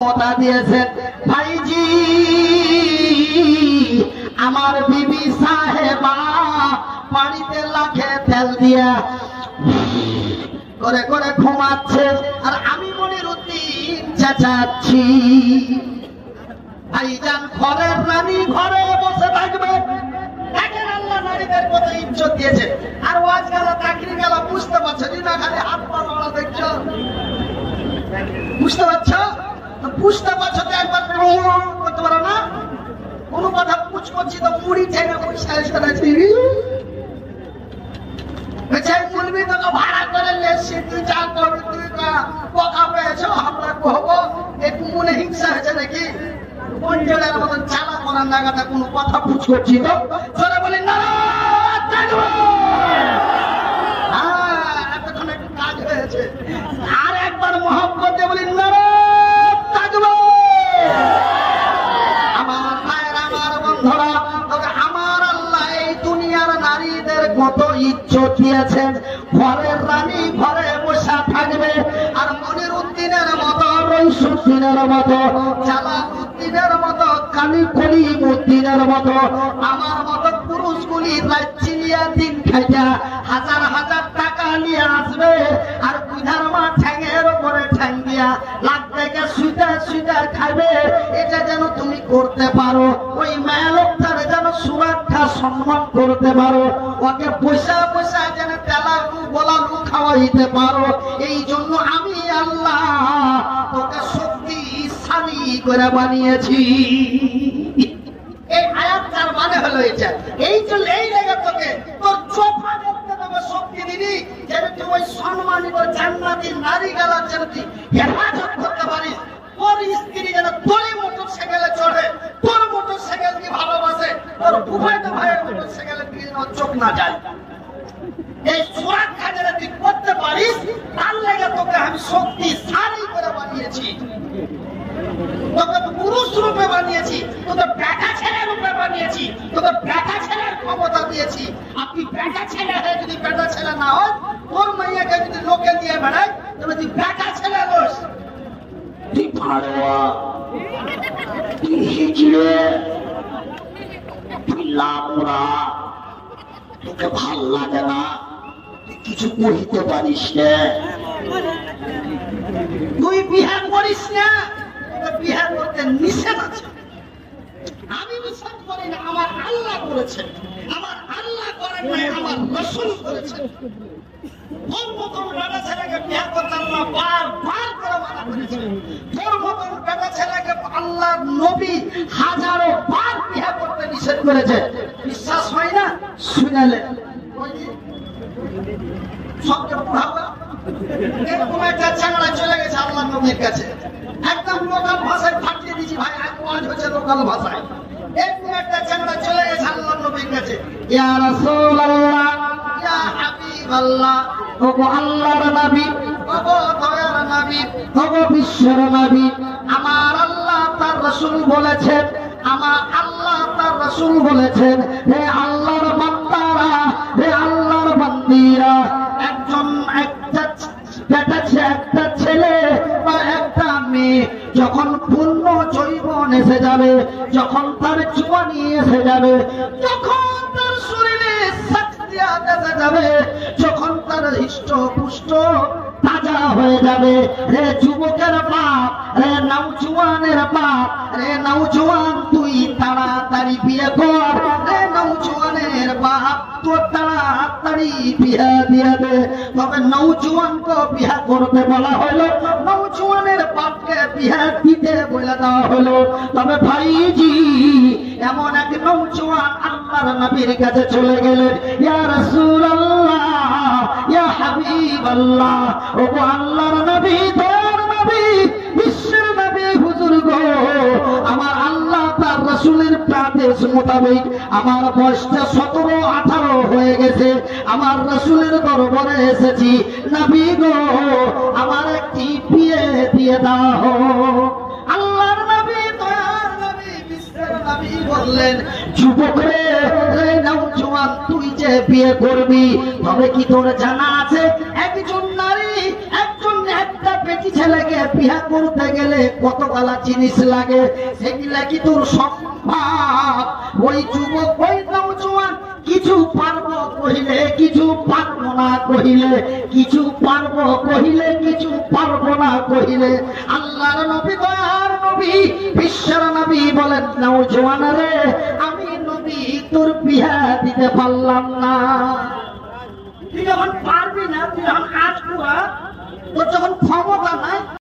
কথা দিয়েছেন ভাইজি আমার বিবি সাহেবা পানিতে লাখে তেল দিয়া করে করে ঘুমাচ্ছে আর আমি মনিরুদ্দিন চেঁচাচ্ছি। ভাইজান ঘরের রানী ঘরে বসে থাকবে। দেখেন আল্লাহ নারীদের কত ইজ্জত দিয়েছে। আর ওয়াজ গেল চাকরি গেল বুঝতে পারছো না, খালি হাত পা নড়া দেখছো, বুঝতে পারছো? বুঝতে পারছো তো একবার করতে পারো না? কোন কথা পুছ করছি তো মুড়ি ঠেনে বলবি তোকে ভাড়া করে লেসছি, তুই যা করবি, তুই পোকা পেয়েছো আমরা কহবো একটু মনে হিংসা হয়েছে নাকি? কোন জেলার মতন চালা করার লাগাতে কোন কথা পুছ করছি তো চলে বলি না এতক্ষণ একটু কাজ হয়েছে। আর একবার মহব্বত দিয়ে বলি না কত ইজ্জত দিয়েছেন। ঘরের রানী ঘরে বসা থাকবে আর মনিরুদ্দিনের মতো রইসুদ্দিনের মতো জালালউদ্দিনের মতো কলিমুদ্দিনের মতো আমার মতো পুরুষগুলি রাজ্যিলিয়া দিন খাইটা হাজার হাজার টাকা নিয়ে আসবে আর বুধার মা ঠ্যাঙের উপরে ঠ্যাং দিয়া লাখ থেকে সুইটা সুইটা খাবে। এটা যেন তুমি করতে পারো, ওই মেয়ে লোকটার যেন সুরক্ষা সম্মান করতে পারো, ওকে পয়সা পয়সা যেন তেলালু গোলালু খাওয়াইতে পারো। এই জন্য আমি আল্লাহ তোকে শক্তিশালী করে বানিয়েছি। এই আয়াতটার মানে হলো এটা। এই জন্য এই জায়গা তোকে তোর চোখা দেখতে দেবে শক্তি দিবি, যেন তুই ওই সম্মানিত জান্নাতি নারী গেলার যেন তুই হেফাজত করতে পারিস। তোর স্ত্রী যেন তোরই মোটর সাইকেলে চড়ে, তোর মোটর সাইকেল কি ভালোবাসে, তোর উভয় ভাইয়ের মোটর সাইকেলে চোখ না যায়। এই সুরক্ষা যেন তুই করতে পারিস, তার লেগে তোকে আমি শক্তিশালী করে বানিয়েছি, তোকে পুরুষ রূপে বানিয়েছি, তোকে বেটা ছেলে রূপে বানিয়েছি, তোকে বেটা ছেলের ক্ষমতা দিয়েছি। আপনি বেটা ছেলে হয়ে যদি বেটা ছেলে না হয়, তোর মাইয়াকে যদি লোকে দিয়ে বেড়ায় তবে তুই বেটা ছেলে দোষ। তুই ভাড়োয়া, তুই হিজড়ে, তুই লামরা, তোকে ভাল লাগে না, তুই কিছু করিতে পারিস না, তুই বিহার করিস না, বিহার করতে নিষেধ আছে। আমি বিশ্বাস করি না, আমার আল্লাহ করেছে, আমার আল্লাহ করেন নাই, আমার রাসূল করেছে। তোর মতন বেটা ছেলেকে বিয়ে করতে আল্লাহ বারবার করে মানা করেছে। তোর মতন বেটা ছেলেকে আল্লাহর নবী হাজারো বার বিয়ে করতে নিষেধ করেছে। বিশ্বাস হয় না? শুনালে সবকে পড়াবো। এরকম একটা চ্যাংড়া চলে গেছে আল্লাহ নবীর কাছে, একদম লোকাল ভাষায় ফাটিয়ে দিয়েছি ভাই, আজ হচ্ছে লোকাল ভাষায়। এরকম একটা চ্যাংড়া চলে গেছে আল্লাহ নবীর কাছে, ইয়া রাসূলুল্লাহ, ইয়া হাবিবাল্লাহ, ওগো আল্লাহর নবী, ওগো দয়ার নবী, ওগো বিশ্বের নবী, আমার আল্লাহ তার রাসূল বলেছেন, আমার আল্লাহ তার রাসূল বলেছেন, হে আল্লাহর বান্দারা, হে আল্লাহর বান্দীরা, একটা ছেলে বা একটা মেয়ে যখন পূর্ণ যৌবন এসে যাবে, যখন তার জওয়ানি এসে যাবে, যখন তার শরীরে শক্তি এসে যাবে, যখন তার হৃষ্টপুষ্ট তাজা হয়ে যাবে, রে যুবকের বাপ, রে নওজওয়ানের বাপ, রে নওজওয়ান তুই তাড়াতাড়ি বিয়ে কর, রে নওজওয়ানের বাপ তোর তাড়াতাড়ি বিয়ে দিয়ে দে। তবে নওজওয়ানকে বিয়ে করতে বলা হলো, নওজওয়ানের বাপকে বিয়ে দিতে বলে দেওয়া হলো। তবে ভাইজি এমন এক নওজওয়ান আল্লাহর নবীর কাছে চলে গেলেন, ইয়া রাসূলুল্লাহ, ইয়া হাবিবাল্লাহ, ওগো আল্লাহর নবী, দয়ার নবী, বিশ্বের নবী, হুজুর গো, আমার আল্লাহ তার রাসূলের আদেশ মোতাবেক আমার বয়সটা 17-18 হয়ে গেছে, আমার রাসূলের দরবারে এসেছি, নবী গো আমার একটি বিয়ে দিয়ে দাও। আল্লাহর নবী, দয়ার নবী, বিশ্বের নবী বললেন, যুবক রে, নওজওয়ান তুই যে বিয়ে করবি, তবে কি তোর জানা আছে একজন নারী, একজন একটা বেটি ছেলেকে বিয়া করতে গেলে কত গালা জিনিস লাগে, সেগুলা কি তোর সম্ভব? ওই যুবক ওই নওজোয়ান কিছু পারবো কহিলে কিছু পারবো না কহিলে, কিছু পারবো কহিলে কিছু পারবো না কহিলে, আল্লাহর নবী দয়ার নবী বিশ্বের নবী বলেন নওজোয়ান রে আমি নবী তোর বিয়া দিতে পারলাম না। তুই যখন পারবি না, তুই যখন কাজ করা, তোর যখন ক্ষমতা নাই,